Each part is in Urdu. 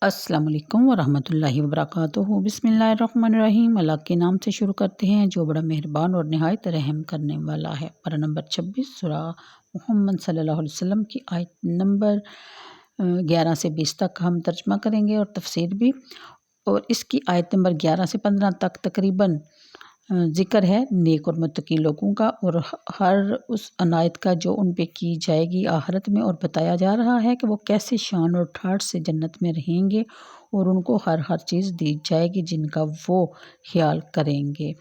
السلام علیکم ورحمۃ اللہ وبرکاتہ۔ بسم اللہ الرحمن الرحیم۔ اللہ کے نام سے شروع کرتے ہیں جو بڑا مہربان اور نہایت رحم کرنے والا ہے۔ پارہ نمبر 26 سورہ محمد صلی اللہ علیہ وسلم کی آیت نمبر 11 سے 20 تک ہم ترجمہ کریں گے اور تفسیر بھی، اور اس کی آیت نمبر 11 سے 15 تک تقریباً ذکر ہے نیک اور متقی لوگوں کا اور ہر اس عنایت کا جو ان پہ کی جائے گی آخرت میں، اور بتایا جا رہا ہے کہ وہ کیسے شان اور ٹھاٹھ سے جنت میں رہیں گے اور ان کو ہر چیز دی جائے گی جن کا وہ خیال کریں گے۔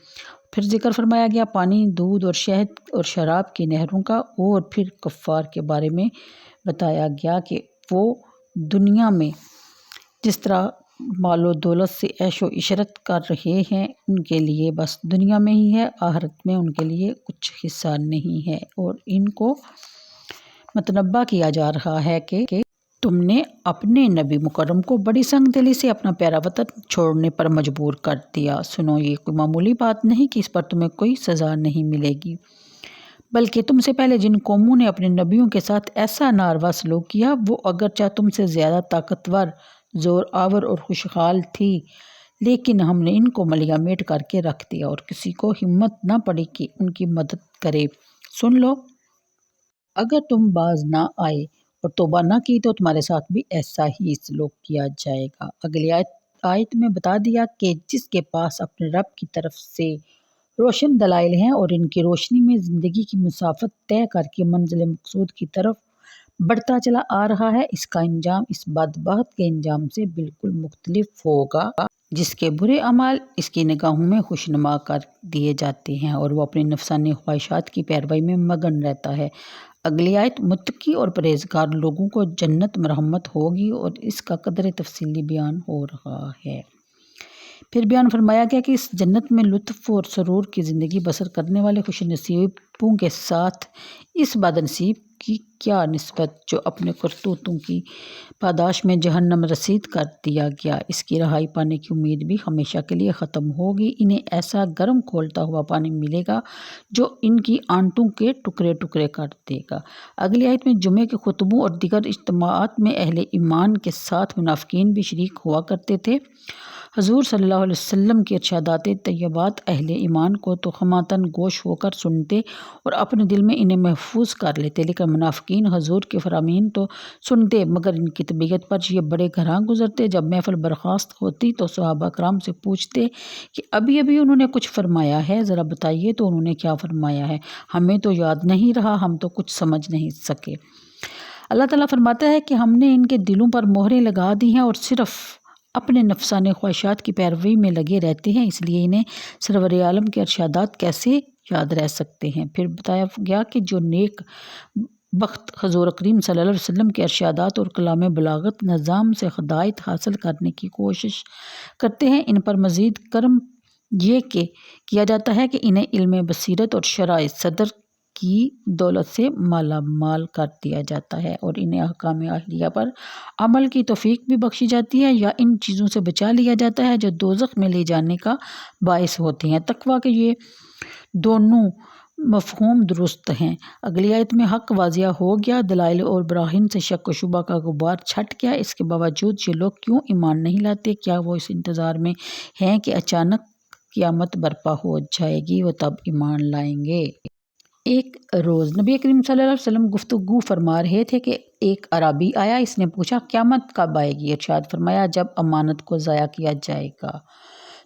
پھر ذکر فرمایا گیا پانی، دودھ اور شہد اور شراب کی نہروں کا، اور پھر کفار کے بارے میں بتایا گیا کہ وہ دنیا میں جس طرح مال و دولت سے عیش و عشرت کر رہے ہیں، ان کے لیے بس دنیا میں ہی ہے، آخرت میں ان کے لیے کچھ حصہ نہیں ہے، اور ان کو متنبہ کیا جا رہا ہے کہ تم نے اپنے نبی مکرم کو بڑی سنگ دلی سے اپنا پیارا وطن چھوڑنے پر مجبور کر دیا۔ سنو، یہ کوئی معمولی بات نہیں کہ اس پر تمہیں کوئی سزا نہیں ملے گی، بلکہ تم سے پہلے جن قوموں نے اپنے نبیوں کے ساتھ ایسا ناروا سلوک کیا، وہ اگرچہ تم سے زیادہ طاقتور، زور آور اور خوشحال تھی، لیکن ہم نے ان کو ملیہ میٹ کر کے رکھ دیا اور کسی کو ہمت نہ پڑی کہ ان کی مدد کرے۔ سن لو، اگر تم باز نہ آئے اور توبہ نہ کی تو تمہارے ساتھ بھی ایسا ہی سلوک کیا جائے گا۔ اگلی آیت میں بتا دیا کہ جس کے پاس اپنے رب کی طرف سے روشن دلائل ہیں اور ان کی روشنی میں زندگی کی مسافت طے کر کے منزل مقصود کی طرف بڑھتا چلا آ رہا ہے، اس کا انجام اس بدبخت کے انجام سے بالکل مختلف ہوگا جس کے برے اعمال اس کی نگاہوں میں خوشنما کر دیے جاتے ہیں اور وہ اپنی نفسانی خواہشات کی پیروی میں مگن رہتا ہے۔ اگلی آیت متقی اور پرہیزگار لوگوں کو جنت مرحمت ہوگی اور اس کا قدر تفصیلی بیان ہو رہا ہے۔ پھر بیان فرمایا گیا کہ اس جنت میں لطف اور سرور کی زندگی بسر کرنے والے خوش نصیبوں کے ساتھ اس بد نصیب کی کیا نسبت جو اپنے کرتوتوں کی پاداش میں جہنم رسید کر دیا گیا۔ اس کی رہائی پانے کی امید بھی ہمیشہ کے لیے ختم ہوگی۔ انہیں ایسا گرم کھولتا ہوا پانی ملے گا جو ان کی آنتوں کے ٹکڑے ٹکڑے کر دے گا۔ اگلی آیت میں جمعے کے خطبوں اور دیگر اجتماعات میں اہل ایمان کے ساتھ منافقین بھی شریک ہوا کرتے تھے۔ حضور صلی اللہ علیہ وسلم کی ارشادات طیبات اہل ایمان کو تو خماتاً گوش ہو کر سنتے اور اپنے دل میں انہیں محفوظ کر لیتے، لیکن منافقین حضور کے فرامین تو سنتے مگر ان کی طبیعت پر یہ بڑے گھراں گزرتے۔ جب محفل برخاست ہوتی تو صحابہ کرام سے پوچھتے کہ ابھی انہوں نے کچھ فرمایا ہے، ذرا بتائیے تو انہوں نے کیا فرمایا ہے، ہمیں تو یاد نہیں رہا، ہم تو کچھ سمجھ نہیں سکے۔ اللہ تعالیٰ فرماتا ہے کہ ہم نے ان کے دلوں پر مہریں لگا دی ہیں اور صرف اپنے نفسانی خواہشات کی پیروی میں لگے رہتے ہیں، اس لیے انہیں سرور عالم کے ارشادات کیسے یاد رہ سکتے ہیں۔ پھر بتایا گیا کہ جو نیک بخت حضور کریم صلی اللہ علیہ وسلم کے ارشادات اور کلام بلاغت نظام سے ہدایت حاصل کرنے کی کوشش کرتے ہیں، ان پر مزید کرم یہ کہ کیا جاتا ہے کہ انہیں علم بصیرت اور شرح صدر کی دولت سے مالا مال کر دیا جاتا ہے اور انہیں احکام الہیہ پر عمل کی توفیق بھی بخشی جاتی ہے، یا ان چیزوں سے بچا لیا جاتا ہے جو دوزخ میں لے جانے کا باعث ہوتی ہیں۔ تقویٰ کے یہ دونوں مفہوم درست ہیں۔ اگلی آیت میں حق واضح ہو گیا، دلائل اور براہین سے شک و شبہ کا غبار چھٹ گیا، اس کے باوجود یہ لوگ کیوں ایمان نہیں لاتے؟ کیا وہ اس انتظار میں ہیں کہ اچانک قیامت برپا ہو جائے گی، وہ تب ایمان لائیں گے؟ ایک روز نبی کریم صلی اللہ علیہ وسلم گفتگو فرما رہے تھے کہ ایک اعرابی آیا، اس نے پوچھا قیامت کب آئے گی؟ ارشاد فرمایا جب امانت کو ضائع کیا جائے گا۔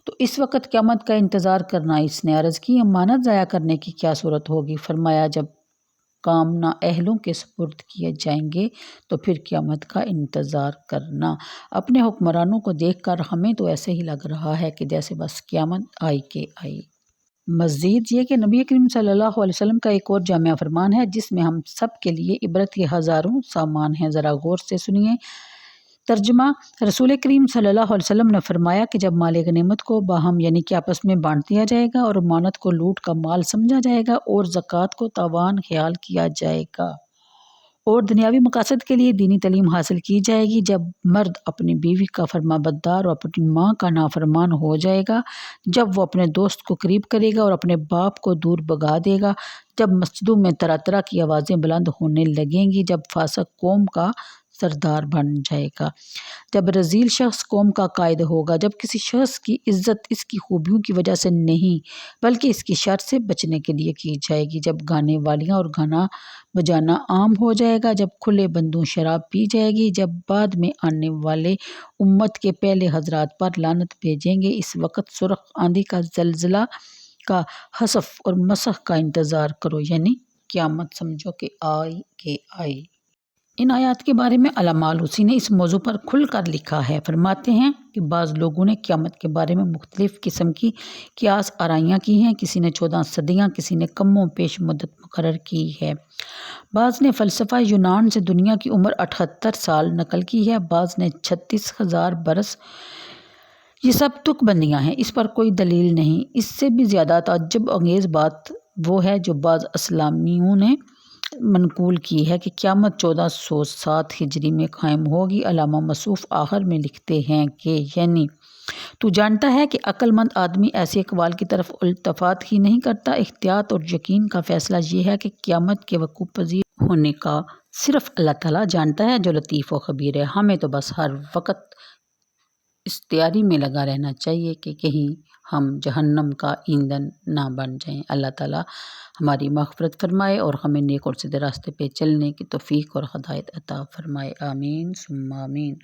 تو اس وقت قیامت کا انتظار کرنا۔ اس نے عرض کی امانت ضائع کرنے کی کیا صورت ہوگی؟ فرمایا جب کام نااہلوں کے سپرد کیے جائیں گے تو پھر قیامت کا انتظار کرنا۔ اپنے حکمرانوں کو دیکھ کر ہمیں تو ایسے ہی لگ رہا ہے کہ جیسے بس قیامت آئی کہ آئی۔ مزید یہ کہ نبی کریم صلی اللہ علیہ وسلم کا ایک اور جامع فرمان ہے جس میں ہم سب کے لیے عبرت کے ہزاروں سامان ہیں، ذرا غور سے سنیے۔ ترجمہ: رسول کریم صلی اللہ علیہ وسلم نے فرمایا کہ جب مال غنیمت کو باہم یعنی کہ آپس میں بانٹ دیا جائے گا اور امانت کو لوٹ کا مال سمجھا جائے گا اور زکوٰۃ کو تاوان خیال کیا جائے گا اور دنیاوی مقاصد کے لیے دینی تعلیم حاصل کی جائے گی، جب مرد اپنی بیوی کا فرمانبردار اور اپنی ماں کا نافرمان ہو جائے گا، جب وہ اپنے دوست کو قریب کرے گا اور اپنے باپ کو دور بھگا دے گا، جب مسجدوں میں طرح طرح کی آوازیں بلند ہونے لگیں گی، جب فاسق قوم کا سردار بن جائے گا۔ جب رذیل شخص قوم کا قائد ہوگا، جب کسی شخص کی عزت اس کی خوبیوں کی وجہ سے نہیں بلکہ اس کی شر سے بچنے کے لیے کی جائے گی، جب گانے والیاں اور گانا بجانا عام ہو جائے گا، جب کھلے بندوں شراب پی جائے گی، جب بعد میں آنے والے امت کے پہلے حضرات پر لعنت بھیجیں گے، اس وقت سرخ آندھی کا، زلزلہ کا، خسف اور مسخ کا انتظار کرو، یعنی قیامت سمجھو کہ آئی۔ ان آیات کے بارے میں علامہ آلوسی نے اس موضوع پر کھل کر لکھا ہے۔ فرماتے ہیں کہ بعض لوگوں نے قیامت کے بارے میں مختلف قسم کی قیاس آرائیاں کی ہیں، کسی نے 14 صدیاں، کسی نے کم و بیش مدت مقرر کی ہے۔ بعض نے فلسفہ یونان سے دنیا کی عمر 78 سال نقل کی ہے، بعض نے 36,000 برس۔ یہ سب تک بندیاں ہیں، اس پر کوئی دلیل نہیں۔ اس سے بھی زیادہ تعجب انگیز بات وہ ہے جو بعض اسلامیوں نے منقول کی ہے کہ قیامت 1407 ہجری میں قائم ہوگی۔ علامہ مصوف آخر میں لکھتے ہیں کہ یعنی تو جانتا ہے کہ عقل مند آدمی ایسے اقوال کی طرف التفات ہی نہیں کرتا۔ احتیاط اور یقین کا فیصلہ یہ ہے کہ قیامت کے وقوع پذیر ہونے کا صرف اللہ تعالیٰ جانتا ہے جو لطیف و خبیر ہے۔ ہمیں تو بس ہر وقت اس تیاری میں لگا رہنا چاہیے کہ کہیں ہم جہنم کا ایندھن نہ بن جائیں۔ اللہ تعالیٰ ہماری مغفرت فرمائے اور ہمیں نیک اور سیدھے راستے پہ چلنے کی توفیق اور ہدایت عطا فرمائے۔ آمین ثم آمین۔